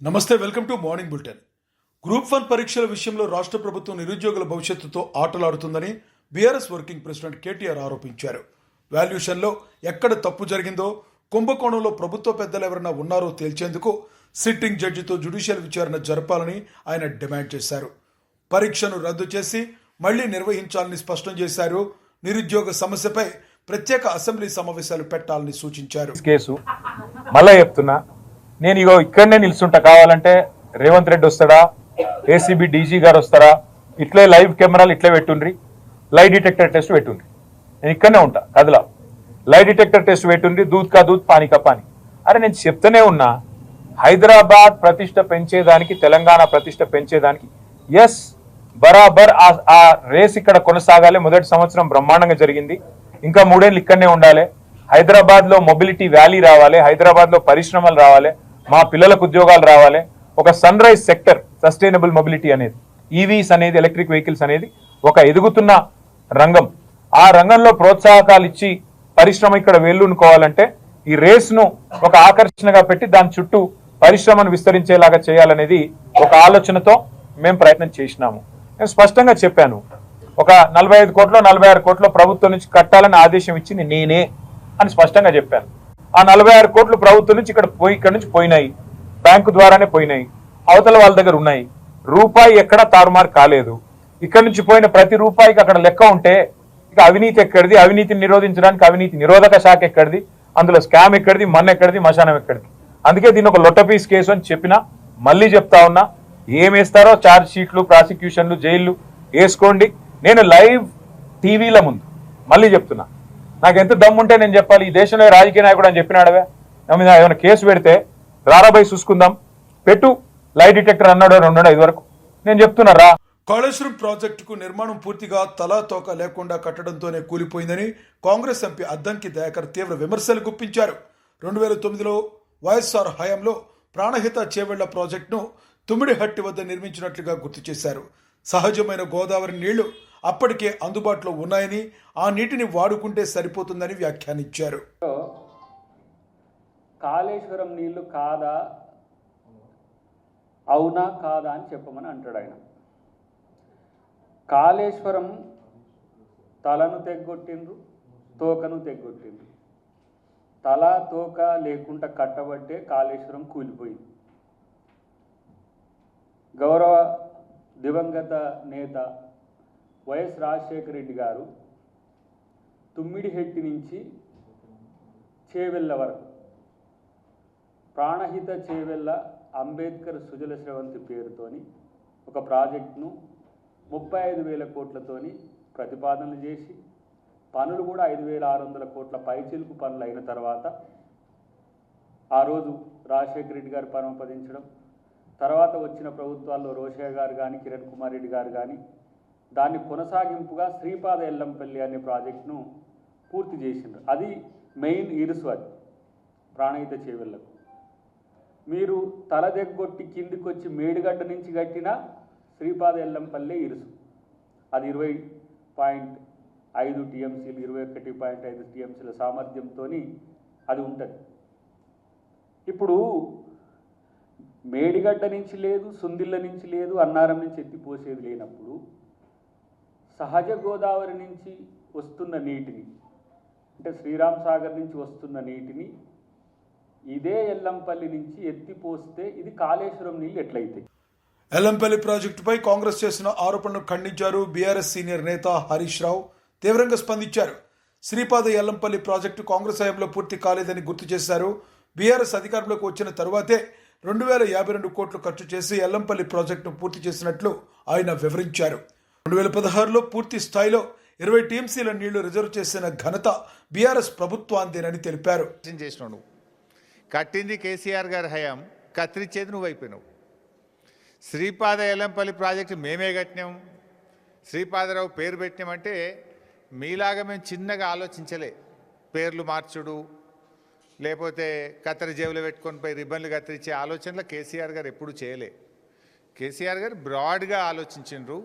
నమస్తే, welcome to morning bulletin. Group 1 పరీక్షల విషయంలో రాష్ట్ర ప్రభుత్వం నిరుద్యోగుల భవిష్యత్తుతో ఆటలాడుతుందని బీఆర్ఎస్ వర్కింగ్ ప్రెసిడెంట్ కేటీఆర్ ఆరోపించారు. వాల్యుయేషన్లో ఎక్కడ తప్పు జరిగిందో, కుంభకోణంలో ప్రభుత్వ పెద్దలు ఎవరైనా ఉన్నారో తేల్చేందుకు సిట్టింగ్ జడ్జితో జ్యుడిషియల్ విచారణ జరపాలని ఆయన డిమాండ్ చేశారు. పరీక్షను రద్దు చేసి మళ్లీ నిర్వహించాలని స్పష్టం చేశారు. నిరుద్యోగ సమస్యపై ప్రత్యేక అసెంబ్లీ సమావేశాలు పెట్టాలని సూచించారు. కేసు మళ్ళా చెప్తున్నా, నేను ఇగో ఇక్కడనే నిల్చుంటా, కావాలంటే రేవంత్ రెడ్డి వస్తాడా, ఏసీబీ డీజీ గారు వస్తారా, ఇట్లే లైవ్ కెమెరాలు ఇట్లే పెట్టుండ్రి, లై డిటెక్టర్ టెస్ట్ పెట్టుండ్రి, నేను ఇక్కడనే ఉంటా కదలా. లై డిటెక్టర్ టెస్ట్ పెట్టుండ్రి, దూద్ కా దూద్ పానీ కా పానీ. అరే నేను చెప్తూనే ఉన్నా, హైదరాబాద్ ప్రతిష్ట పెంచేదానికి, తెలంగాణ ప్రతిష్ట పెంచేదానికి ఎస్ బరాబర్ ఆ రేస్ ఇక్కడ కొనసాగాలి. మొదటి సంవత్సరం బ్రహ్మాండంగా జరిగింది, ఇంకా 3 ఏళ్ళు ఇక్కడనే ఉండాలి. హైదరాబాద్ లో మొబిలిటీ వ్యాలీ రావాలి, హైదరాబాద్ లో పరిశ్రమలు రావాలి, మా పిల్లలకు ఉద్యోగాలు రావాలి. ఒక sunrise sector, sustainable mobility అనేది, ఈవీస్ అనేది, ఎలక్ట్రిక్ వెహికల్స్ అనేది ఒక ఎదుగుతున్న రంగం. ఆ రంగంలో ప్రోత్సాహకాలు ఇచ్చి పరిశ్రమ ఇక్కడ వేళ్ళునుకోవాలంటే ఈ రేస్ ను ఒక ఆకర్షణగా పెట్టి దాని చుట్టూ పరిశ్రమను విస్తరించేలాగా చేయాలనేది ఒక ఆలోచనతో మేము ప్రయత్నం చేసినాము. నేను స్పష్టంగా చెప్పాను, ఒక 45 కోట్లో 46 కోట్లో ప్రభుత్వం నుంచి కట్టాలని ఆదేశం ఇచ్చింది నేనే అని స్పష్టంగా చెప్పాను. ఆ 46 కోట్లు ప్రభుత్వం నుంచి ఇక్కడ నుంచి పోయినాయి, బ్యాంకు ద్వారానే పోయినాయి, అవతల వాళ్ళ దగ్గర ఉన్నాయి. రూపాయి ఎక్కడా తారుమారు కాలేదు. ఇక్కడ నుంచి పోయిన ప్రతి రూపాయికి అక్కడ లెక్క ఉంటే ఇక అవినీతి ఎక్కడిది, అవినీతిని నిరోధించడానికి అవినీతి నిరోధక శాఖ ఎక్కడిది, అందులో స్కామ్ ఎక్కడిది, మన్ ఎక్కడిది, మశానం ఎక్కడిది. అందుకే దీన్ని ఒక లొట్టపీస్ కేసు అని చెప్పినా, మళ్ళీ చెప్తా ఉన్నా, ఏమేస్తారో ఛార్జ్ షీట్లు, ప్రాసిక్యూషన్లు, జైళ్లు వేసుకోండి. నేను లైవ్ టీవీల ముందు మళ్ళీ చెప్తున్నా, నాకు ఎంత దమ్ముంటే నేను చెప్పాలి. ఈ దేశంలో రాజకీయ నాయకుడు అని చెప్పినాడవే, నా మీద ఏమైనా కేసు పెడితే రారాబాయి చూసుకుందాం, పెట్టు లై డిటెక్టర్ అన్నాడు 2 వరకు. నేను చెప్తున్నా రా. కాళేశ్వరం ప్రాజెక్టుకు నిర్మాణం పూర్తిగా తలా తోక లేకుండా కట్టడంతోనే కూలిపోయిందని కాంగ్రెస్ ఎంపీ అద్దంకి దయాకర్ తీవ్ర విమర్శలు గుప్పించారు. 2009లో వైఎస్ఆర్ హయాంలో ప్రాణహిత చేవెళ్ల ప్రాజెక్టును తుమ్మిడిహట్టి వద్ద నిర్మించినట్లుగా గుర్తు చేశారు. సహజమైన గోదావరి నీళ్లు అప్పటికే అందుబాటులో ఉన్నాయని, ఆ నీటిని వాడుకుంటే సరిపోతుందని వ్యాఖ్యానించారు. కాళేశ్వరం నీళ్లు కాదా, అవునా కాదా అని చెప్పమని అంటాడు ఆయన. కాళేశ్వరం తలను తెగ్గొట్టిండ్రు, తోకను తెగ్గొట్టిండ్రు. తల తోక లేకుండా కట్టబట్టే కాళేశ్వరం కూలిపోయింది. గౌరవ దివంగత నేత వైఎస్ రాజశేఖర రెడ్డి గారు తుమ్మిడిహెట్టి నుంచి చేవెళ్ళ వరకు ప్రాణహిత చేవెళ్ళ అంబేద్కర్ సుజల స్రవంతి పేరుతోని ఒక ప్రాజెక్టును 35,000 కోట్లతోని ప్రతిపాదనలు చేసి, పనులు కూడా 5,600 కోట్ల పైచిలుకు పనులు అయిన తర్వాత ఆ రోజు రాజశేఖర రెడ్డి గారు పరమపదించడం, తర్వాత వచ్చిన ప్రభుత్వాల్లో రోషయ్య గారు కానీ, కిరణ్ కుమార్ రెడ్డి గారు కానీ దాన్ని కొనసాగింపుగా శ్రీపాద ఎల్లంపల్లి అనే ప్రాజెక్టును పూర్తి చేసిండ్రు. అది మెయిన్ ఇరుసు. అది ప్రాణహిత చేవెళ్లకు మీరు తలదెగ్గొట్టి కిందికి వచ్చి మేడిగడ్డ నుంచి కట్టిన శ్రీపాద ఎల్లంపల్లి ఇరుసు. అది 20.5 టీఎంసీలు, 21.5 టీఎంసీల సామర్థ్యంతో అది ఉంటుంది. ఇప్పుడు మేడిగడ్డ నుంచి లేదు, సుందిళ్ళ నుంచి లేదు, అన్నారం నుంచి ఎత్తిపోసేది లేనప్పుడు సహజ గోదావరి నుంచి వస్తున్న నీటిని, అంటే శ్రీరామ్ సాగర్ నుంచి వస్తున్న నీటిని ఇదే ఎల్లంపల్లి నుంచి ఎత్తిపోస్తే ఇది కాళేశ్వరం నీళ్ళు ఎట్లయితే. ఎల్లంపల్లి ప్రాజెక్టుపై కాంగ్రెస్ చేసిన ఆరోపణలు ఖండించారు. బీఆర్ఎస్ సీనియర్ నేత హరీష్ రావు తీవ్రంగా స్పందించారు. శ్రీపాద ఎల్లంపల్లి ప్రాజెక్టు కాంగ్రెస్ హయాంలో పూర్తి కాలేదని గుర్తు చేశారు. బీఆర్ఎస్ అధికారంలోకి వచ్చిన తరువాతే 2,052 కోట్లు ఖర్చు చేసి ఎల్లంపల్లి ప్రాజెక్టును పూర్తి చేసినట్లు ఆయన వివరించారు. 2016లో పూర్తి స్థాయిలో 20 టీఎంసీల నీళ్లు రిజర్వ్ చేసిన ఘనత బీఆర్ఎస్ ప్రభుత్వాందేనని తెలిపారు. కట్టింది కేసీఆర్ గారి హయాం, కత్తిరించేది నువ్వు అయిపోయినావు. శ్రీపాద ఎల్లంపల్లి ప్రాజెక్టు మేమే కట్టినాం, శ్రీపాదరావు పేరు పెట్టినామంటే మీలాగా మేము చిన్నగా ఆలోచించలే. పేర్లు మార్చుడు, లేకపోతే కత్తెర జేబులో పెట్టుకొని పోయి రిబ్బన్లు కత్తిరించే ఆలోచనలు కేసీఆర్ గారు ఎప్పుడు చేయలే. కేసీఆర్ గారు బ్రాడ్గా ఆలోచించిండ్రు,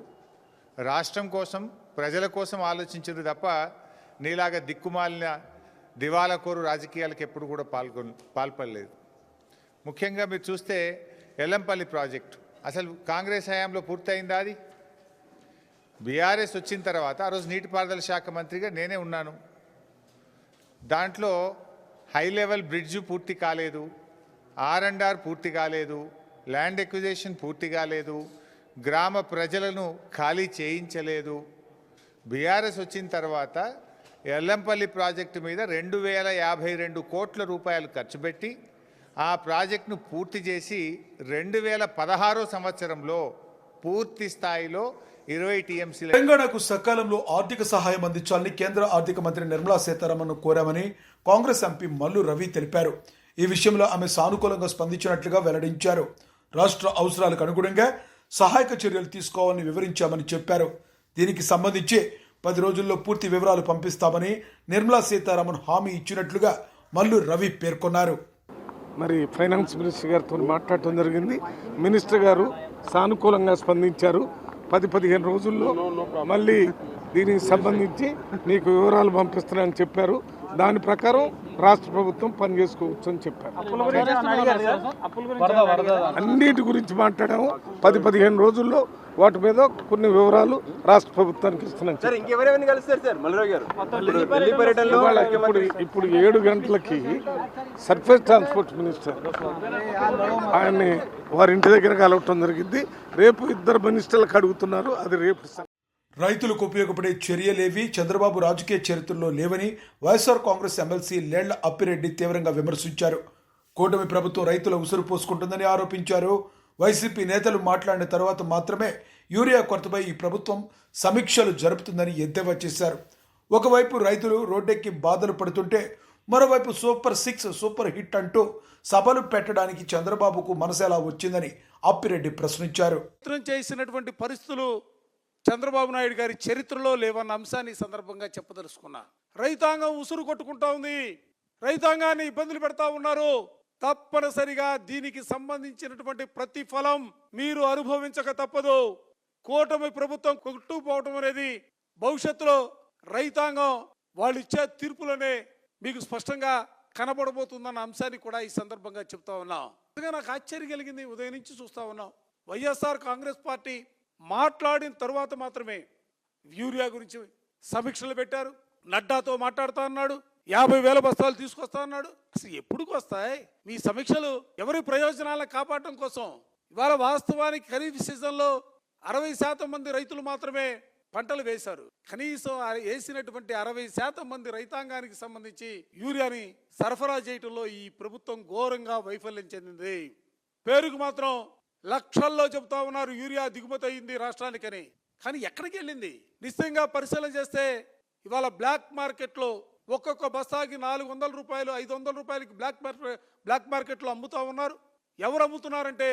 రాష్ట్రం కోసం, ప్రజల కోసం ఆలోచించిండ్రు తప్ప నీలాగా దిక్కుమాలిన దివాలా కోరు రాజకీయాలకు ఎప్పుడు కూడా పాల్పడలేదు. ముఖ్యంగా మీరు చూస్తే ఎల్లంపల్లి ప్రాజెక్టు అసలు కాంగ్రెస్ హయాంలో పూర్తయిందా? అది బీఆర్ఎస్ వచ్చిన తర్వాత ఆ రోజు నీటిపారుదల శాఖ మంత్రిగా నేనే ఉన్నాను. దాంట్లో హై లెవెల్ బ్రిడ్జ్ పూర్తి కాలేదు, R&R పూర్తి కాలేదు, ల్యాండ్ ఎక్విజిషన్ పూర్తి కాలేదు, గ్రామ ప్రజలను ఖాళీ చేయించలేదు. బీఆర్ఎస్ వచ్చిన తర్వాత ఎల్లంపల్లి ప్రాజెక్టు మీద 2052 కోట్ల రూపాయలు ఖర్చు పెట్టి ఆ ప్రాజెక్టును పూర్తి చేసి 2016 సంవత్సరంలో పూర్తి స్థాయిలో 20 టీఎంసీల తెలంగాణకు సకాలంలో ఆర్థిక సహాయం అందించాలని కేంద్ర ఆర్థిక మంత్రి నిర్మలా సీతారామన్ కోరామని కాంగ్రెస్ ఎంపీ మల్లు రవి తెలిపారు. ఈ విషయంలో ఆమె సానుకూలంగా స్పందించినట్లుగా వెల్లడించారు. రాష్ట్ర అవసరాలకు అనుగుణంగా సహాయక చర్యలు తీసుకోవాలని వివరించామని చెప్పారు. దీనికి సంబంధించి 10 రోజుల్లో పూర్తి వివరాలు పంపిస్తామని నిర్మలా సీతారామన్ హామీ ఇచ్చినట్లుగా మల్లు రవి పేర్కొన్నారు. మరి ఫైనాన్స్ మినిస్టర్ గారితో మాట్లాడటం జరిగింది. మినిస్టర్ గారు సానుకూలంగా స్పందించారు. 10-15 రోజుల్లో మళ్ళీ దీనికి సంబంధించి మీకు వివరాలు పంపిస్తున్నానని చెప్పారు. దాని ప్రకారం రాష్ట్ర ప్రభుత్వం పనిచేసుకోవచ్చు అని చెప్పారు. అన్నిటి గురించి మాట్లాడాము. 10-15 రోజుల్లో వాటి మీద కొన్ని వివరాలు రాష్ట్ర ప్రభుత్వానికి ఇస్తున్నాం. ఇప్పుడు 7 గంటలకి సర్ఫేస్ ట్రాన్స్పోర్ట్ మినిస్టర్ ఆయన్ని వారి ఇంటి దగ్గర కలవటం జరిగింది. రేపు 2 మినిస్టర్లకు అడుగుతున్నారు. అది రేపు. రైతులకు ఉపయోగపడే చర్యలేవి చంద్రబాబు రాజకీయ చరిత్రలో లేవని వైఎస్ఆర్ కాంగ్రెస్ ఎమ్మెల్సీ లేళ్ల అప్పిరెడ్డి తీవ్రంగా విమర్శించారు. కూటమి ప్రభుత్వం రైతుల ఉసురు పోసుకుంటుందని ఆరోపించారు. వైసీపీ నేతలు మాట్లాడిన తర్వాత మాత్రమే యూరియా కొరతపై ఈ ప్రభుత్వం సమీక్షలు జరుపుతుందని ఎద్దేవా చేశారు. ఒకవైపు రైతులు రోడ్డెక్కి బాధలు పడుతుంటే మరోవైపు సూపర్ 6 సూపర్ హిట్ అంటూ సభలు పెట్టడానికి చంద్రబాబుకు మనసు ఎలా వచ్చిందని అప్పిరెడ్డి ప్రశ్నించారు. చేసినటువంటి పరిస్థితులు చంద్రబాబు నాయుడు గారి చరిత్రలో లేవన్న అంశాన్ని ఈ సందర్భంగా చెప్పదలుచుకున్నా. రైతాంగం ఉసురు కొట్టుకుంటా ఉంది, రైతాంగాన్ని ఇబ్బందులు పెడతా ఉన్నారు. తప్పనిసరిగా దీనికి సంబంధించినటువంటి ప్రతిఫలం మీరు అనుభవించక తప్పదు. కూటమి ప్రభుత్వం కొట్టుకుపోవటం అనేది భవిష్యత్తులో రైతాంగం వాళ్ళు ఇచ్చే తీర్పులనే మీకు స్పష్టంగా కనబడబోతుందన్న అంశాన్ని కూడా ఈ సందర్భంగా చెప్తా ఉన్నాం. నాకు ఆశ్చర్యం కలిగింది. ఉదయం నుంచి చూస్తా ఉన్నాం. వైఎస్ఆర్ కాంగ్రెస్ పార్టీ మాట్లాడిన తరువాత మాత్రమే యూరియా గురించి సమీక్షలు పెట్టారు. నడ్డాతో మాట్లాడుతా అన్నాడు. 50,000 బస్తాలు తీసుకొస్తా అన్నాడు. అసలు ఎప్పుడు వస్తాయి మీ సమీక్షలు? ఎవరి ప్రయోజనాలను కాపాడటం కోసం? ఇవాళ వాస్తవానికి ఖరీఫ్ సీజన్లో 60% మంది రైతులు మాత్రమే పంటలు వేశారు. కనీసం వేసినటువంటి 60% మంది రైతాంగానికి సంబంధించి యూరియాని సరఫరా చేయటంలో ఈ ప్రభుత్వం ఘోరంగా వైఫల్యం చెందింది. పేరుకు మాత్రం లక్షల్లో చెబుతా ఉన్నారు యూరియా దిగుమతి అయింది రాష్ట్రానికని. కానీ ఎక్కడికి వెళ్ళింది? నిశ్చయంగా పరిశీలన చేస్తే ఇవాళ బ్లాక్ మార్కెట్లో ఒక్కొక్క బస్తాకి 400 రూపాయలు 500 రూపాయలకి బ్లాక్ మార్కెట్లో అమ్ముతా ఉన్నారు. ఎవరు అమ్ముతున్నారంటే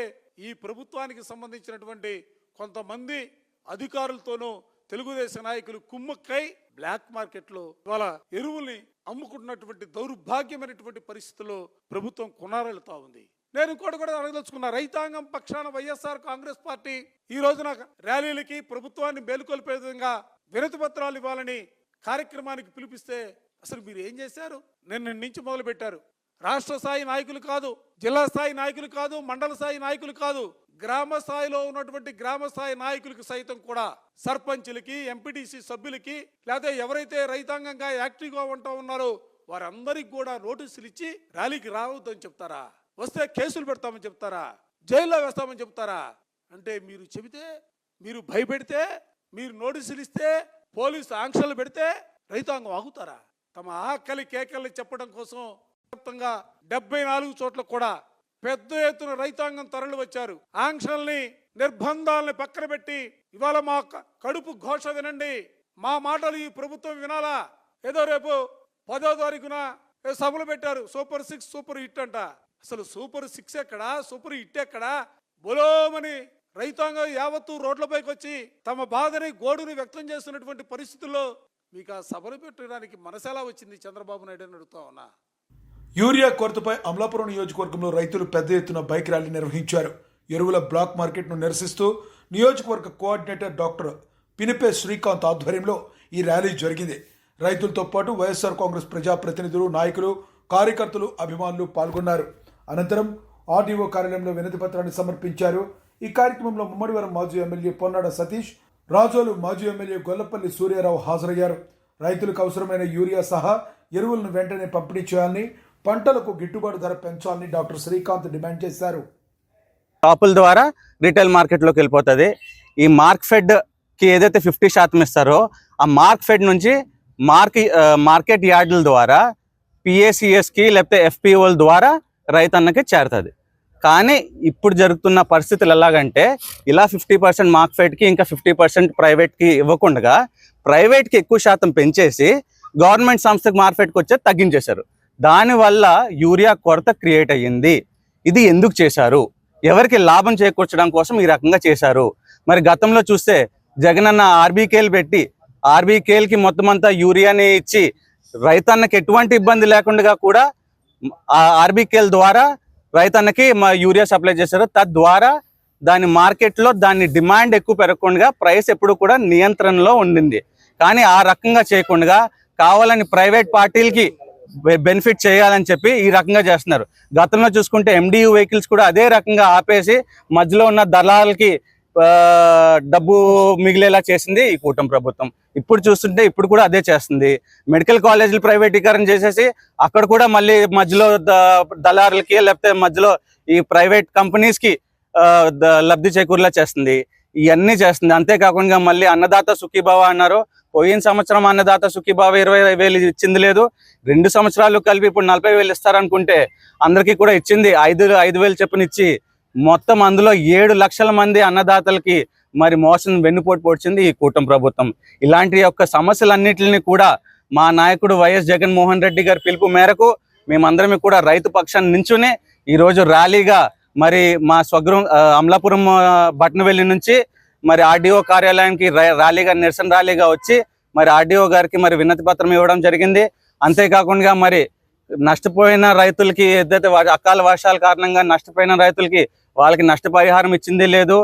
ఈ ప్రభుత్వానికి సంబంధించినటువంటి కొంతమంది అధికారులతోనూ తెలుగుదేశం నాయకులు కుమ్మక్కై బ్లాక్ మార్కెట్లో ఇవాళ ఎరువుల్ని అమ్ముకుంటున్నటువంటి దౌర్భాగ్యమైనటువంటి పరిస్థితుల్లో ప్రభుత్వం కొనారెళ్తా ఉంది. నేను ఇంకోటి కూడా అడగదలుచుకున్నా. రైతాంగం పక్షాన వైఎస్ఆర్ కాంగ్రెస్ పార్టీ ఈ రోజున ర్యాలీలకి ప్రభుత్వాన్ని మేలుకొల్పే విధంగా వినతి పత్రాలు ఇవ్వాలని కార్యక్రమానికి పిలిపిస్తే అసలు మీరు ఏం చేశారు? నిన్న నుంచి మొదలు పెట్టారు. రాష్ట్ర స్థాయి నాయకులు కాదు, జిల్లా స్థాయి నాయకులు కాదు, మండల స్థాయి నాయకులు కాదు, గ్రామ స్థాయిలో ఉన్నటువంటి గ్రామ స్థాయి నాయకులకు సైతం కూడా సర్పంచులకి, ఎంపీటీసీ సభ్యులకి, లేకపోతే ఎవరైతే రైతాంగంగా యాక్టివ్గా ఉంటా ఉన్నారో వారందరికి కూడా నోటీసులు ఇచ్చి ర్యాలీకి రావద్దని చెప్తారా? వస్తే కేసులు పెడతామని చెప్తారా? జైల్లో వేస్తామని చెప్తారా? అంటే మీరు చెబితే, మీరు భయపెడితే, మీరు నోటీసులు ఇస్తే, పోలీసు ఆంక్షలు పెడితే రైతాంగం ఆగుతారా? తమ ఆకలి కేకలు చెప్పడం కోసం వ్యాప్తంగా 74 చోట్ల కూడా పెద్ద ఎత్తున రైతాంగం తరలి వచ్చారు. ఆంక్షల్ని, నిర్బంధాలని పక్కన పెట్టి ఇవాళ మా కడుపు ఘోష వినండి, మా మాటలు ఈ ప్రభుత్వం వినాలా. ఏదో రేపు 10వ తారీఖున సభలు పెట్టారు. సూపర్ 6 సూపర్ హిట్ అంట. అసలు సూపర్ 6 ఎక్కడా, సూపర్ హిట్ ఎక్కడా? బొలోమని రైతాంగం యావత్తు రోడ్లపైకి వచ్చి తమ బాధని, గోడుని వ్యక్తం చేస్తున్నటువంటి పరిస్థితుల్లో మీకు ఆ సభలు పెట్టడానికి మనసెలా వచ్చింది చంద్రబాబు నాయుడు అని అడుగుతా ఉన్నా. యూరియా కొరతపై అమలాపురం నియోజకవర్గంలో రైతులు పెద్ద ఎత్తున బైక్ ర్యాలీ నిర్వహించారు. ఎరువుల బ్లాక్ మార్కెట్ను నిరసిస్తూ నియోజకవర్గ కోఆర్డినేటర్ డాక్టర్ పినిపే శ్రీకాంత్ ఆధ్వర్యంలో ఈ ర్యాలీ జరిగింది. రైతులతో పాటు వైఎస్ఆర్ కాంగ్రెస్ ప్రజాప్రతినిధులు, నాయకులు, కార్యకర్తలు, అభిమానులు పాల్గొన్నారు. అనంతరం ఆర్డీఓ కార్యాలయంలో వినతి పత్రాన్ని సమర్పించారు. ఈ కార్యక్రమంలో ముమ్మడివరం మాజీ ఎమ్మెల్యే పొన్నాడ సతీష్, రాజోలు మాజీ ఎమ్మెల్యే గొల్లపల్లి సూర్యారావు హాజరయ్యారు. రైతులకు అవసరమైన యూరియా సహా ఎరువులను వెంటనే పంపిణీ చేయాలని, పంటలకు గిట్టుబాటు ధర పెంచాలని డాక్టర్ శ్రీకాంత్ డిమాండ్ చేశారు. షాపుల ద్వారా రిటైల్ మార్కెట్లోకి వెళ్ళిపోతుంది. ఈ మార్క్ఫెడ్కి ఏదైతే 50% ఇస్తారో ఆ మార్క్ఫెడ్ నుంచి మార్కెట్ యార్డుల ద్వారా పిఏసిఎస్కి లేకపోతే ఎఫ్పిఓల ద్వారా రైతన్నకి చేరుతుంది. కానీ ఇప్పుడు జరుగుతున్న పరిస్థితులు ఎలాగంటే ఇలా 50% మార్క్ఫెడ్కి ఇంకా 50% ప్రైవేట్కి ఇవ్వకుండా ప్రైవేట్కి ఎక్కువ శాతం పెంచేసి గవర్నమెంట్ సంస్థకు మార్కెట్కి వచ్చేది తగ్గించేశారు. దానివల్ల యూరియా కొరత క్రియేట్ అయ్యింది. ఇది ఎందుకు చేశారు? ఎవరికి లాభం చేకూర్చడం కోసం ఈ రకంగా చేశారు. మరి గతంలో చూస్తే జగనన్న ఆర్బీకేలు పెట్టి ఆర్బీకేలకి మొత్తం అంతా యూరియాని ఇచ్చి రైతన్నకి ఎటువంటి ఇబ్బంది లేకుండా కూడా ఆ ఆర్బీకేల ద్వారా రైతన్నకి యూరియా సప్లై చేశారు. తద్వారా దాని మార్కెట్లో దాని డిమాండ్ ఎక్కువ పెరగకుండా ప్రైస్ ఎప్పుడు కూడా నియంత్రణలో ఉండింది. కానీ ఆ రకంగా చేయకుండా కావాలని ప్రైవేట్ పార్టీలకి బెనిఫిట్ చేయాలని చెప్పి ఈ రకంగా చేస్తున్నారు. గతంలో చూసుకుంటే ఎండియూ వెహికల్స్ కూడా అదే రకంగా ఆపేసి మధ్యలో ఉన్న దళాలకి డబ్బు మిగిలేలా చేసింది ఈ కూటమి ప్రభుత్వం. ఇప్పుడు చూస్తుంటే ఇప్పుడు కూడా అదే చేస్తుంది. మెడికల్ కాలేజీలు ప్రైవేటీకరణ చేసేసి అక్కడ కూడా మళ్ళీ మధ్యలో దళారులకి లేకపోతే మధ్యలో ఈ ప్రైవేట్ కంపెనీస్కి లబ్ధి చేకూరేలా చేస్తుంది. ఇవన్నీ చేస్తుంది. అంతేకాకుండా మళ్ళీ అన్నదాత సుఖీభావ అన్నారు. పోయిన సంవత్సరం అన్నదాత సుఖీభావ 20,000 ఇచ్చింది లేదు. 2 సంవత్సరాలు కలిపి ఇప్పుడు 40,000 ఇస్తారనుకుంటే అందరికీ కూడా ఇచ్చింది 5,000 చొప్పున ఇచ్చి మొత్తం అందులో 7 లక్షల మంది అన్నదాతలకి మరి మోసం వెన్నుపోటు పొడిచింది ఈ కూటమి ప్రభుత్వం. ఇలాంటి యొక్క సమస్యలన్నింటినీ కూడా మా నాయకుడు వైఎస్ జగన్మోహన్ రెడ్డి గారి పిలుపు మేరకు మేమందరం కూడా రైతు పక్షాన్ని నించుని ఈరోజు ర్యాలీగా మరి మా స్వగృహం అమలాపురం బట్నవెల్లి నుంచి మరి ఆర్డీఓ కార్యాలయానికి ర్యాలీగా నిరసన ర్యాలీగా వచ్చి మరి ఆర్డీఓ గారికి మరి వినతి పత్రం ఇవ్వడం జరిగింది. అంతేకాకుండా మరి నష్టపోయిన రైతులకి ఏదైతే అకాల వర్షాల కారణంగా నష్టపోయిన రైతులకి వాళ్ళకి నష్టపరిహారం ఇచ్చింది లేదు,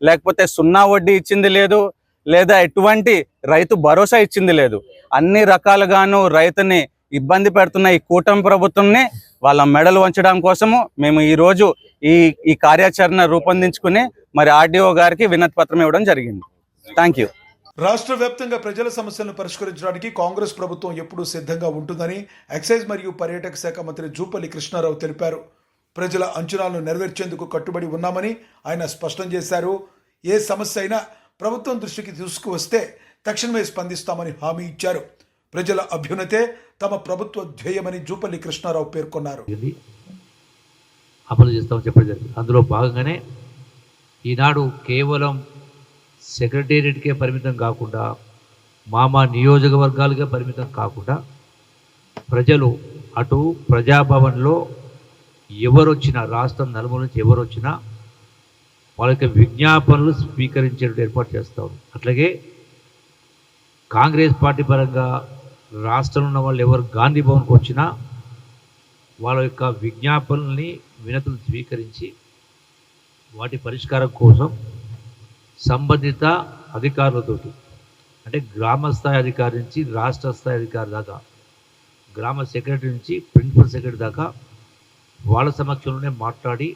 లేకపోతే 0 వడ్డీ ఇచ్చింది లేదు, లేదా ఎటువంటి రైతు భరోసా ఇచ్చింది లేదు. అన్ని రకాలుగాను రైతుని ఇబ్బంది పెడుతున్న ఈ కూటమి ప్రభుత్వంని వాళ్ళ మెడలు వంచడం కోసము మేము ఈరోజు ఈ కార్యాచరణ రూపొందించుకుని మరి ఆర్డీఓ గారికి వినతి పత్రం ఇవ్వడం జరిగింది. Thank you. రాష్ట్ర వ్యాప్తంగా ప్రజల సమస్యలను పరిష్కరించడానికి కాంగ్రెస్ ప్రభుత్వం ఎప్పుడూ సిద్ధంగా ఉంటుందని ఎక్సైజ్ మరియు పర్యాటక శాఖ మంత్రి జూపల్లి కృష్ణారావు తెలిపారు. ప్రజల అంచనాలను నెరవేర్చేందుకు కట్టుబడి ఉన్నామని ఆయన స్పష్టం చేశారు. ఏ సమస్య అయినా ప్రభుత్వం దృష్టికి తీసుకువస్తే తక్షణమే స్పందిస్తామని హామీ ఇచ్చారు. ప్రజల అభ్యున్నతే తమ ప్రభుత్వ ధ్యేయమని జూపల్లి కృష్ణారావు పేర్కొన్నారు. అమలు చేస్తామని చెప్పడం జరిగింది. అందులో భాగంగానే ఈనాడు కేవలం సెక్రటేరియట్కే పరిమితం కాకుండా మా నియోజకవర్గాలుగా పరిమితం కాకుండా ప్రజలు అటు ప్రజాభవన్లో ఎవరొచ్చినా రాష్ట్రం నలుమూల నుంచి ఎవరొచ్చినా వాళ్ళకి విజ్ఞాపనలు స్వీకరించేటట్టు ఏర్పాటు చేస్తాం. అట్లాగే కాంగ్రెస్ పార్టీ పరంగా రాష్ట్రంలో ఉన్న వాళ్ళు ఎవరు గాంధీ భవన్కి వచ్చినా వాళ్ళ యొక్క విజ్ఞాపనల్ని వినతులు స్వీకరించి వాటి పరిష్కారం కోసం సంబంధిత అధికారులతోటి అంటే గ్రామ స్థాయి అధికారి నుంచి రాష్ట్ర స్థాయి అధికారి దాకా గ్రామ సెక్రటరీ నుంచి ప్రిన్సిపల్ సెక్రటరీ దాకా వాళ్ళ సమక్షంలోనే మాట్లాడి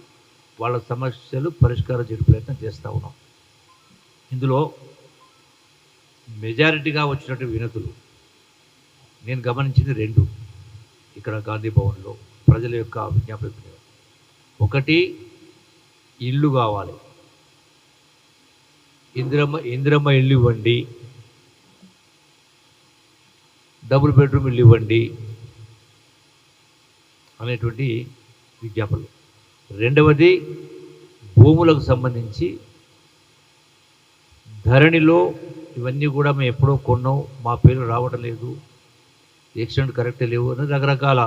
వాళ్ళ సమస్యలు పరిష్కారం చేయడం ప్రయత్నం చేస్తూ ఉన్నాం. ఇందులో మెజారిటీగా వచ్చినట్టు వినతులు నేను గమనించింది 2 ఇక్కడ గాంధీ భవన్లో ప్రజల యొక్క విజ్ఞాపన. ఒకటి, ఇల్లు కావాలి, ఇందిరమ్మ ఇల్లు ఇవ్వండి, డబుల్ బెడ్రూమ్ ఇల్లు ఇవ్వండి అనేటువంటి విజ్ఞాపనలు. రెండవది, భూములకు సంబంధించి ధరణిలో ఇవన్నీ కూడా మేము ఎప్పుడో కొన్నాం, మా పేరు రావడం లేదు, ఎక్స్టెంట్ కరెక్టే లేవు అని రకరకాల.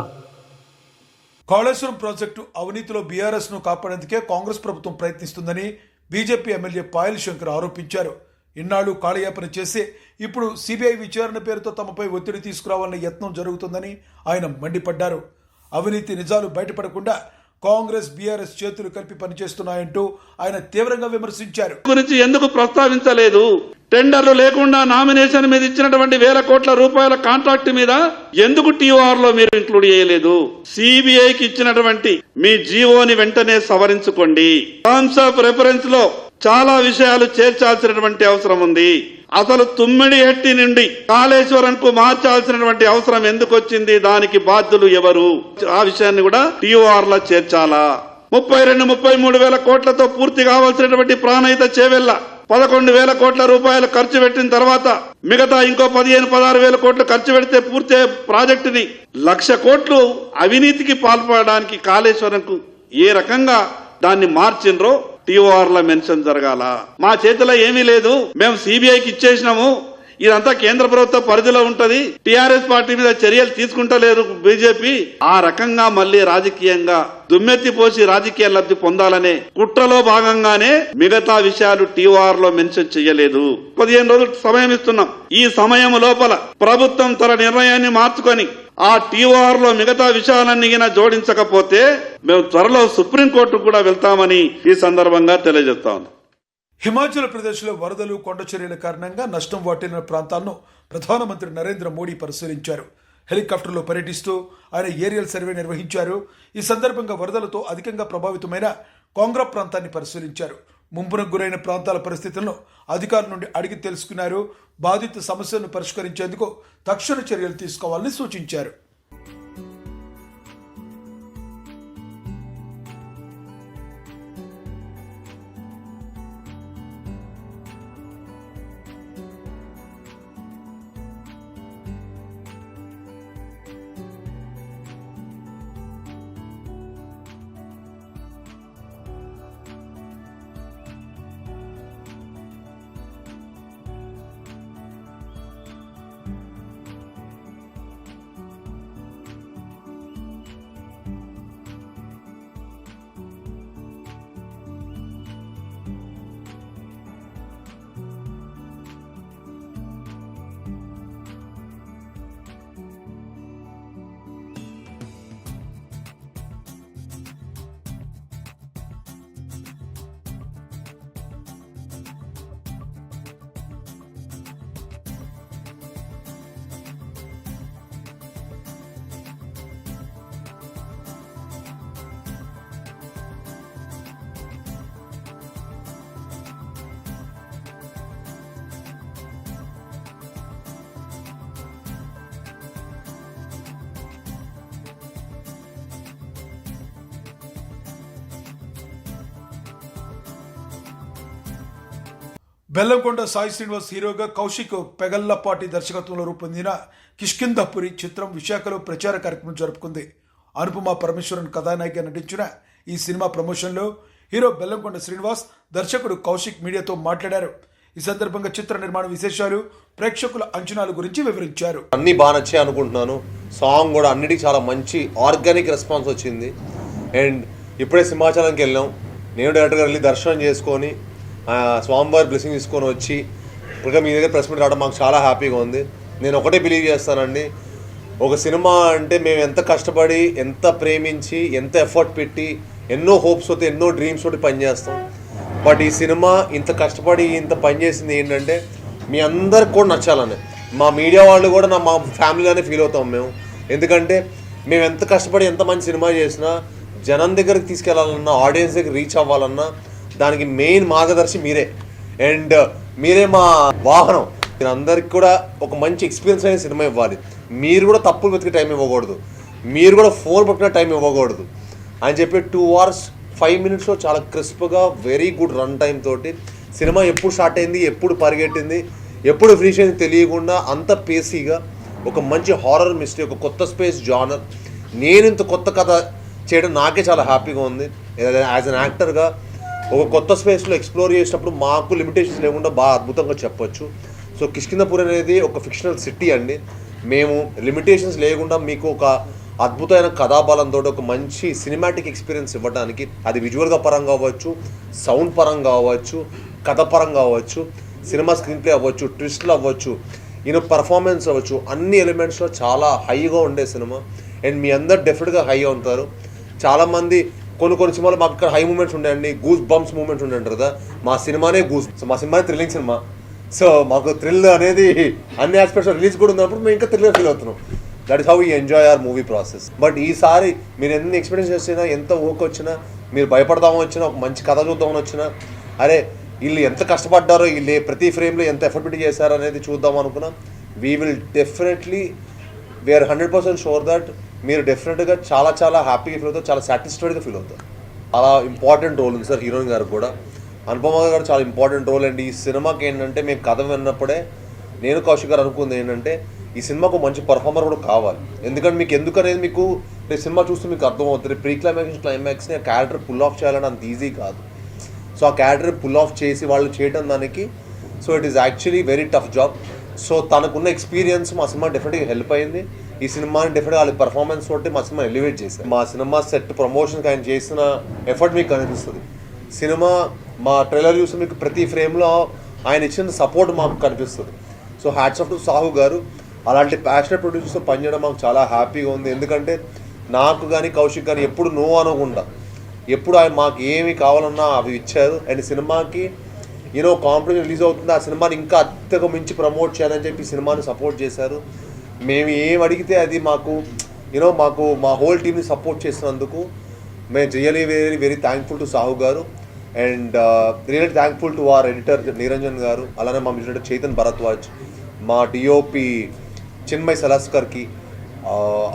కాళేశ్వరం ప్రాజెక్టు అవినీతిలో బీఆర్ఎస్ను కాపాడేందుకే కాంగ్రెస్ ప్రభుత్వం ప్రయత్నిస్తుందని బీజేపీ ఎమ్మెల్యే పాయల్ శంకర్ ఆరోపించారు. ఇన్నాళ్లు కాళయాపన చేసి ఇప్పుడు సిబిఐ విచారణ పేరుతో తమపై ఒత్తిడి తీసుకురావాలనే యత్నం జరుగుతుందని ఆయన మండిపడ్డారు. అవినీతి నిజాలు బయటపడకుండా కాంగ్రెస్ బీఆర్ఎస్ చేతులు కలిపి పనిచేస్తున్నాయంటూ ఆయన తీవ్రంగా విమర్శించారు. గురించి ఎందుకు ప్రస్తావించలేదు? టెండర్లు లేకుండా నామినేషన్ మీద ఇచ్చినటువంటి 1000 కోట్ల రూపాయల కాంట్రాక్ట్ మీద ఎందుకు టీఓఆర్ లో మీరు ఇంక్లూడ్ చేయలేదు? సిబిఐకి ఇచ్చినటువంటి మీ జీవోని వెంటనే సవరించుకోండి. టర్మ్స్ ఆఫ్ రెఫరెన్స్ లో చాలా విషయాలు చేర్చాల్సినటువంటి అవసరం ఉంది. అసలు తుమ్మిడిహెట్టి నుండి కాళేశ్వరంకు మార్చాల్సినటువంటి అవసరం ఎందుకు వచ్చింది? దానికి బాధ్యులు ఎవరు? ఆ విషయాన్ని కూడా టీఓఆర్ లో చేర్చాలా? 32-33 వేల కోట్లతో పూర్తి కావాల్సినటువంటి ప్రాణహిత చేవెళ్ల 11,000 కోట్ల రూపాయలు ఖర్చు పెట్టిన తర్వాత మిగతా ఇంకో 15-16 వేల కోట్లు ఖర్చు పెడితే పూర్తి ప్రాజెక్టుని 1,00,000 కోట్లు అవినీతికి పాల్పడడానికి కాళేశ్వరంకు ఏ రకంగా దాన్ని మార్చిండ్రో టీఓఆర్ లో మెన్షన్ జరగాల. మా చేతిలో ఏమీ లేదు, మేము సిబిఐకి ఇచ్చేసినాము, ఇదంతా కేంద్ర ప్రభుత్వ పరిధిలో ఉంటది, టిఆర్ఎస్ పార్టీ మీద చర్యలు తీసుకుంటలేరు బీజేపీ. ఆ రకంగా మళ్ళీ రాజకీయంగా దుమ్మెత్తిపోసి రాజకీయ లబ్ధి పొందాలనే కుట్రలో భాగంగానే మిగతా విషయాలు టీఓఆర్ లో మెన్షన్ చేయలేదు. 15 రోజులు సమయం ఇస్తున్నాం. ఈ సమయం లోపల ప్రభుత్వం తన నిర్ణయాన్ని మార్చుకొని ఆ టీఓఆర్ లో మిగతా విషయాలన్నీ జోడించకపోతే మేము త్వరలో సుప్రీంకోర్టు కూడా వెళ్తామని ఈ సందర్భంగా తెలియజేస్తా ఉన్నాం. హిమాచల్ ప్రదేశ్లో వరదలు, కొండ చర్యల కారణంగా నష్టం వాటిల్లిన ప్రాంతాలను ప్రధానమంత్రి నరేంద్ర మోడీ పరిశీలించారు. హెలికాప్టర్లో పర్యటిస్తూ ఆయన ఏరియల్ సర్వే నిర్వహించారు. ఈ సందర్భంగా వరదలతో అధికంగా ప్రభావితమైన కాంగ్రా ప్రాంతాన్ని పరిశీలించారు. ముంపునకు గురైన ప్రాంతాల పరిస్థితులను అధికారుల నుండి అడిగి తెలుసుకున్నారు. బాధిత సమస్యలను పరిష్కరించేందుకు తక్షణ చర్యలు తీసుకోవాలని సూచించారు. బెల్లంకొండ సాయి శ్రీనివాస్ హీరోగా, కౌశిక్ పెగల్లపాటి దర్శకత్వంలో రూపొందిన కిష్కింధపురి చిత్రం విశాఖలో ప్రచార కార్యక్రమం జరుపుకుంది. అనుపమ పరమేశ్వరన్ కథానాయికగా నటించిన ఈ సినిమా ప్రమోషన్లో హీరో బెల్లంకొండ శ్రీనివాస్, దర్శకుడు కౌశిక్ మీడియాతో మాట్లాడారు. ఈ సందర్భంగా చిత్ర నిర్మాణ విశేషాలు, ప్రేక్షకుల అంచనాల గురించి వివరించారు. అన్ని బాగా నచ్చాయి అనుకుంటున్నాను. సాంగ్ కూడా అన్నిటికీ చాలా మంచి ఆర్గానిక్ రెస్పాన్స్ వచ్చింది. అండ్ ఇప్పుడే సింహాచలంకి వెళ్ళాం. నేను డైరెక్ట్గా వెళ్ళి దర్శనం చేసుకొని స్వామివారి బ్లెస్సింగ్ తీసుకొని వచ్చి ఇంకా మీ దగ్గర ప్రెస్ మీట్ రావడం మాకు చాలా హ్యాపీగా ఉంది. నేను ఒకటే బిలీవ్ చేస్తానండి, ఒక సినిమా అంటే మేము ఎంత కష్టపడి, ఎంత ప్రేమించి, ఎంత ఎఫర్ట్ పెట్టి, ఎన్నో హోప్స్ తోటి, ఎన్నో డ్రీమ్స్ తోటి పనిచేస్తాం. బట్ ఈ సినిమా ఇంత కష్టపడి ఇంత పనిచేసింది ఏంటంటే మీ అందరికి కూడా నచ్చాలని. మా మీడియా వాళ్ళు కూడా మా ఫ్యామిలీలోనే ఫీల్ అవుతాం మేము. ఎందుకంటే మేము ఎంత కష్టపడి ఎంత మంచి సినిమా చేసినా జనం దగ్గరికి తీసుకెళ్లాలన్నా, ఆడియన్స్ దగ్గర రీచ్ అవ్వాలన్నా దానికి మెయిన్ మార్గదర్శి మీరే. అండ్ మీరే మా వాహనం. మీరు అందరికి కూడా ఒక మంచి ఎక్స్పీరియన్స్ అయిన సినిమా ఇవ్వాలి. మీరు కూడా తప్పులు వెతికే టైం ఇవ్వకూడదు, మీరు కూడా ఫోన్ పట్టిన టైం ఇవ్వకూడదు అని చెప్పి 2 hours 5 minutes చాలా క్రిస్ప్గా వెరీ గుడ్ రన్ టైం తోటి సినిమా ఎప్పుడు స్టార్ట్ అయింది, ఎప్పుడు పరిగెట్టింది, ఎప్పుడు ఫినిష్ అయింది తెలియకుండా అంత పేసీగా ఒక మంచి హారర్ మిస్టరీ, ఒక కొత్త స్పేస్ జానర్. నేను ఇంత కొత్త కథ చేయడం నాకే చాలా హ్యాపీగా ఉంది. యాజ్ అన్ యాక్టర్గా ఒక కొత్త స్పేస్లో ఎక్స్ప్లోర్ చేసినప్పుడు మాకు లిమిటేషన్స్ లేకుండా బాగా అద్భుతంగా చెప్పొచ్చు. సో కిష్కింధపురి అనేది ఒక ఫిక్షనల్ సిటీ అండి. మేము లిమిటేషన్స్ లేకుండా మీకు ఒక అద్భుతమైన కథాబలంతో ఒక మంచి సినిమాటిక్ ఎక్స్పీరియన్స్ ఇవ్వడానికి, అది విజువల్గా పరంగా అవ్వచ్చు, సౌండ్ పరంగా అవ్వచ్చు, కథ పరంగా అవ్వచ్చు, సినిమా స్క్రీన్ ప్లే అవ్వచ్చు, ట్విస్ట్లు అవ్వచ్చు, పర్ఫార్మెన్స్ అవ్వచ్చు, అన్ని ఎలిమెంట్స్లో చాలా హైగా ఉండే సినిమా. అండ్ మీ అందరు డెఫినెట్గా హై ఉంటారు. చాలామంది కొన్ని సినిమాలు మాకు ఇక్కడ హై మూమెంట్స్ ఉంటాయండి, గూస్ బంప్స్ మూమెంట్స్ ఉంటాయంటారు కదా. మా సినిమానే థ్రిల్లింగ్ సినిమా. సో మాకు థ్రిల్ అనేది అన్ని ఆస్పెక్ట్స్ రిలీజ్ కూడా ఉన్నప్పుడు మేము ఇంకా థ్రిల్గా ఫీల్ అవుతున్నాం. That is how we enjoy hour movie process. But ఈసారి మీరు ఎన్ని ఎక్స్పీరియన్స్ చేసినా, ఎంత ఓకే వచ్చినా, మీరు భయపడదామని వచ్చినా, ఒక మంచి కథ చూద్దామని వచ్చినా, అరే వీళ్ళు ఎంత కష్టపడ్డారో, వీళ్ళు ప్రతి ఫ్రేమ్లో ఎంత ఎఫర్ట్ పెట్టి చేశారో అనేది చూద్దాం అనుకున్నా. We will definitely we are 100% sure that మీరు డెఫినెట్గా చాలా చాలా హ్యాపీగా ఫీల్ అవుతారు, చాలా సాటిస్ఫైడ్గా ఫీల్ అవుతారు. చాలా ఇంపార్టెంట్ రోల్ ఉంది సార్ హీరోయిన్ గారికి కూడా. అనుపమ గారు చాలా ఇంపార్టెంట్ రోల్. అండ్ ఈ సినిమాకి ఏంటంటే మేము కథ విన్నప్పుడే నేను కౌశిక్ గారు అనుకుంది ఏంటంటే ఈ సినిమాకు మంచి పర్ఫార్మర్ కూడా కావాలి. ఎందుకంటే మీకు ఎందుకనేది మీకు సినిమా చూస్తే మీకు అర్థమవుతుంది. ప్రీ క్లైమాక్స్ని ఆ క్యారెక్టర్ పుల్ ఆఫ్ చేయాలని అంత ఈజీ కాదు. సో ఆ క్యారెక్టర్ పుల్ ఆఫ్ చేసి వాళ్ళు చేయటం దానికి, so it is actually very tough job. So తనకున్న ఎక్స్పీరియన్స్ మా సినిమా డెఫినెట్గా హెల్ప్ అయింది. ఈ సినిమాని డెఫినెట్గా వాళ్ళ పర్ఫార్మెన్స్ తోటి మా సినిమా ఎలివేట్ చేశారు. మా సినిమా సెట్ ప్రమోషన్కి ఆయన చేసిన ఎఫర్ట్ మీకు కనిపిస్తుంది. సినిమా మా ట్రైలర్ చూస్తే మీకు ప్రతి ఫ్రేమ్లో ఆయన ఇచ్చిన సపోర్ట్ మాకు కనిపిస్తుంది. So hats off to Sahu గారు. అలాంటి ప్యాషనెట్ ప్రొడ్యూసర్తో పనిచేయడం మాకు చాలా హ్యాపీగా ఉంది. ఎందుకంటే నాకు కానీ కౌశిక్ కానీ ఎప్పుడు నో అనకుండా ఎప్పుడు ఆయన మాకు ఏమి కావాలన్నా అవి ఇచ్చారు. అండ్ సినిమాకి కాంపిటీషన్ రిలీజ్ అవుతుంది, ఆ సినిమాని ఇంకా అత్తగా మించి ప్రమోట్ చేయాలని చెప్పి సినిమాని సపోర్ట్ చేశారు. మేము ఏం అడిగితే అది మాకు మాకు మా హోల్ టీమ్ని సపోర్ట్ చేసినందుకు మేము really very very thankful to Sahu గారు. And really thankful to our editor Niranjan గారు, అలానే మా మ్యూజిక్ డైరెక్టర్ చేతన్ భరద్వాజ్, మా డిఓపి చిన్మయ్ సలాస్కర్కి,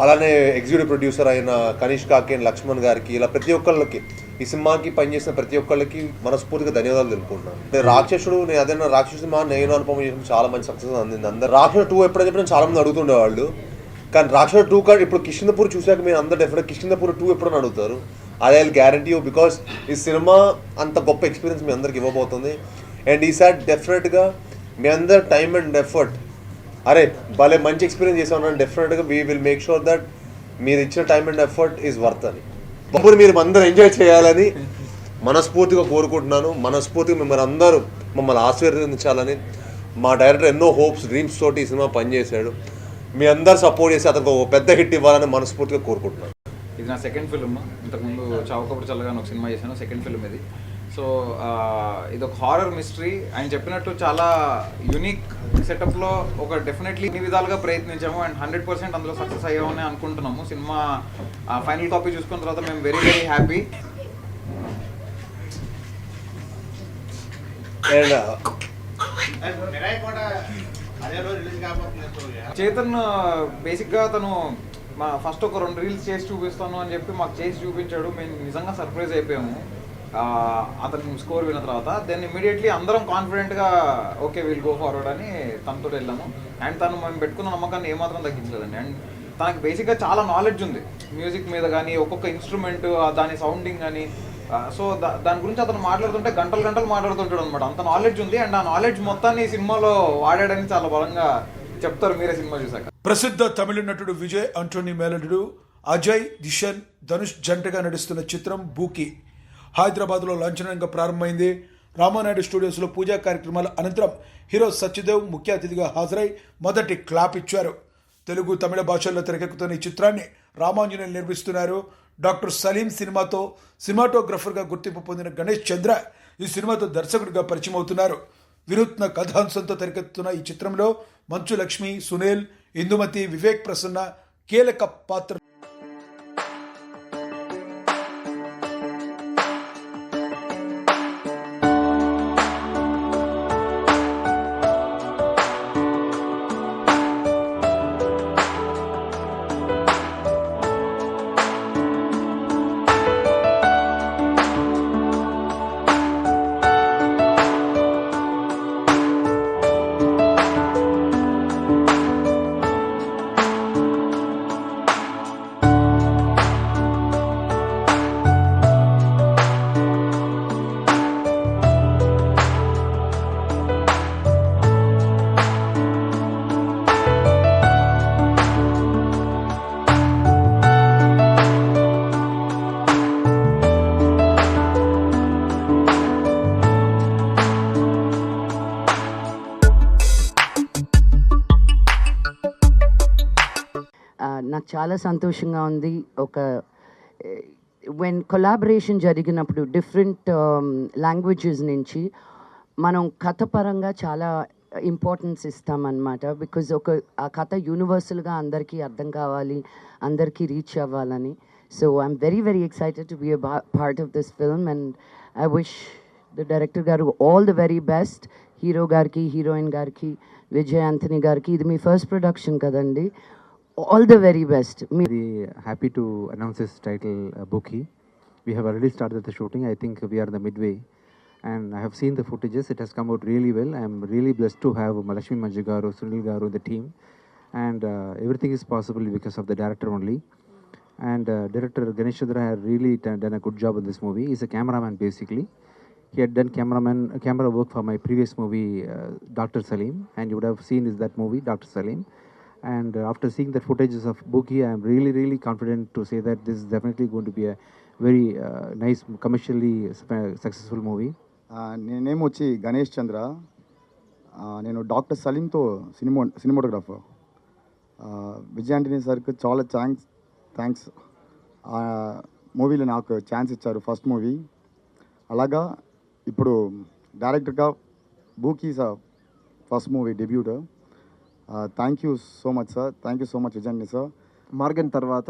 అలానే ఎగ్జిక్యూటివ్ ప్రొడ్యూసర్ అయిన కనీష్ కాకి అండ్ లక్ష్మణ్ గారికి, ఇలా ప్రతి ఒక్కళ్ళకి ఈ సినిమాకి పనిచేసిన ప్రతి ఒక్కళ్ళకి మనస్ఫూర్తిగా ధన్యవాదాలు తెలుపుకుంటున్నాను. రాక్షసుడు నేను అదైనా రాక్షసు సినిమా నేను అనుపమ చేసిన చాలా మంచి సక్సెస్ అందింది. అందరు రాక్షసు 2 ఎప్పుడైనా చెప్పిన చాలా మంది అడుగుతుండేవాళ్ళు. కానీ రాక్షసు 2 కానీ ఇప్పుడు కిష్కిందపూర్ చూశాక మీరు అందరూ డెఫినెట్ కిష్కిందపూర్ 2 ఎప్పుడైనా అడుగుతారు. అదే ఐ గ్యారంటీ యూ, బికాస్ ఈ సినిమా అంత గొప్ప ఎక్స్పీరియన్స్ మీ అందరికి ఇవ్వబోతుంది. అండ్ ఈసారి డెఫినెట్గా మీ అందరు టైమ్ అండ్ ఎఫర్ట్, అరే భలే మంచి ఎక్స్పీరియన్స్ చేసామని డెఫినెట్గా we will make sure that మీరు ఇచ్చిన time and effort is worth అని. అప్పుడు మీరు అందరూ ఎంజాయ్ చేయాలని మనస్ఫూర్తిగా కోరుకుంటున్నాను. మనస్ఫూర్తిగా మిమ్మల్ని అందరూ మమ్మల్ని ఆశీర్వదించాలని. మా డైరెక్టర్ ఎన్నో హోప్స్ డ్రీమ్స్ తోటి ఈ సినిమా పనిచేశాడు. మీ అందరు సపోర్ట్ చేసి అతనికి ఒక పెద్ద హిట్ ఇవ్వాలని మనస్ఫూర్తిగా కోరుకుంటున్నాను. ఇది నా సెకండ్ ఫిల్మ్. ఇంతకుముందు చావుకప్పుడు చల్లగా ఒక సినిమా చేశాను, సెకండ్ ఫిల్మ్ ఇది. సో ఇది ఒక హారర్ మిస్టరీ. ఆయన చెప్పినట్టు చాలా యూనిక్ సెటప్లో ఒక డెఫినెట్లీ ఇన్ని విధాలుగా ప్రయత్నించాము అండ్ 100% అందులో సక్సెస్ అయ్యామని అనుకుంటున్నాము. సినిమా ఫైనల్ కాపీ చూసుకున్న తర్వాత మేము వెరీ వెరీ హ్యాపీ. చేతన్ బేసిక్గా తను ఫస్ట్ ఒక 2 రీల్స్ చేసి చూపిస్తాను అని చెప్పి మాకు చేసి చూపించాడు. మేము నిజంగా సర్ప్రైజ్ అయిపోయాము అతని స్కోర్ విన్న తర్వాత. దెన్ ఇమీడియట్లీ అందరం కాన్ఫిడెంట్గా ఓకే విల్ గో ఫార్వర్డ్ అని తనతో వెళ్ళాము. అండ్ తను మేము పెట్టుకున్న నమ్మకాన్ని ఏమాత్రం తగ్గించలేదండి. అండ్ తనకు బేసిక్గా చాలా నాలెడ్జ్ ఉంది మ్యూజిక్ మీద కానీ, ఒక్కొక్క ఇన్స్ట్రుమెంట్ దాని సౌండింగ్ కానీ. సో దాని గురించి అతను మాట్లాడుతుంటే గంటలు మాట్లాడుతుంటాడు అనమాట. అంత నాలెడ్జ్ ఉంది. అండ్ ఆ నాలెడ్జ్ మొత్తాన్ని సినిమాలో వాడాడని చాలా బలంగా చెప్తారు మీరే సినిమా చూసాక. ప్రసిద్ధ తమిళ నటుడు విజయ్ ఆంటోనీ మేనలుడు అజయ్ దిషన్ ధనుష్ జంటగా నడుస్తున్న చిత్రం బూకీ హైదరాబాద్లో లాంఛనంగా ప్రారంభమైంది. రామానాయుడు స్టూడియోస్లో పూజా కార్యక్రమాల అనంతరం హీరో సత్యదేవ్ ముఖ్య అతిథిగా హాజరై మొదటి క్లాప్ ఇచ్చారు. తెలుగు తమిళ భాషల్లో తెరకెక్కుతున్న ఈ చిత్రాన్ని రామాంజనేయులు నిర్మిస్తున్నారు. డాక్టర్ సలీం సినిమాతో సినిమాటోగ్రఫర్గా గుర్తింపు పొందిన గణేష్ చంద్ర ఈ సినిమాతో దర్శకుడిగా పరిచయం అవుతున్నారు. వినూత్న కథాంశంతో తెరకెక్కుతున్న ఈ చిత్రంలో మంచు లక్ష్మి, సునీల్, ఇందుమతి, వివేక్ ప్రసన్న కీలక పాత్ర. నాకు చాలా సంతోషంగా ఉంది. ఒక వెన్ కొలాబరేషన్ జరిగినప్పుడు డిఫరెంట్ లాంగ్వేజెస్ నుంచి మనం కథ పరంగా చాలా ఇంపార్టెన్స్ ఇస్తామన్నమాట. బికాజ్ ఆ కథ యూనివర్సల్గా అందరికీ అర్థం కావాలి, అందరికీ రీచ్ అవ్వాలని. So I'm very very excited to be a part of this film and I wish the director గారు all the very best. Hero గారికి, హీరోయిన్ గారికి, విజయ్ ఆంథనీ గారికి, ఇది మీ ఫస్ట్ ప్రొడక్షన్ కదండి. All the very best. Very happy to announce this title, Bookie. We have already started the shooting. I think we are in the midway, and I have seen the footages. It has come out really well. I am really blessed to have Malakshmi Manju garu, Sunil garu, the team, and everything is possible because of the director only. And director Ganesh Chandra has really done a good job in this movie. He's a cameraman basically. He had done camera work for my previous movie, Dr. Salim, and you would have seen that movie, Dr. Salim. And after seeing the footages of Bookie, I am really confident to say that this is definitely going to be a very nice, commercially successful movie. నేనేం వచ్చి గణేష్ చంద్ర. నేను doctor సలీంతో cinematographer. Vijay Antony సార్కి చాలా thanks. ఆ మూవీలో నాకు chance ఇచ్చారు, first movie. అలాగా ఇప్పుడు డైరెక్టర్గా బూకీ sir first movie debut. Thank you so much sir. Thank you so much Vijay Antony sir. Maargan తర్వాత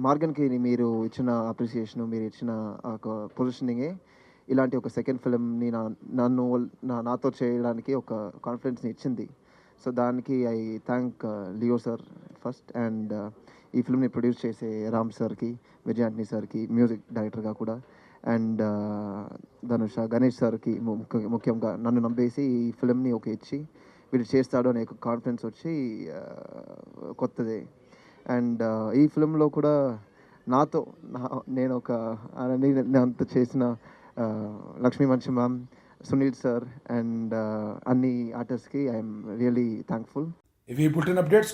మార్గన్కి మీరు ఇచ్చిన అప్రిసియేషను, మీరు ఇచ్చిన ఒక పొజిషనింగే ఇలాంటి ఒక సెకండ్ ఫిల్మ్ని నాతో చేయడానికి ఒక కాన్ఫిడెన్స్ని ఇచ్చింది. సో దానికి I thank Leo sir first, and ఈ ఫిల్మ్ని ప్రొడ్యూస్ చేసే రామ్ సార్కి, విజయ్ ఆంటనీ సార్కి, మ్యూజిక్ డైరెక్టర్గా కూడా, అండ్ ధనుష, గణేష్ సార్కి ముఖ్యంగా నన్ను నమ్మేసి ఈ ఫిల్మ్ని ఒక ఇచ్చి వీడు చేస్తాడు అనే ఒక కాన్ఫిడెన్స్ వచ్చి కొత్తదే. అండ్ ఈ ఫిల్మ్లో కూడా నేను అంత చేసిన లక్ష్మీ మంచి మ్యామ్, సునీల్ సార్, అండ్ అన్ని ఆర్టిస్ట్కి ఐఎమ్ రియలీ థ్యాంక్ఫుల్. ఇవి బులెటిన్ అప్డేట్స్.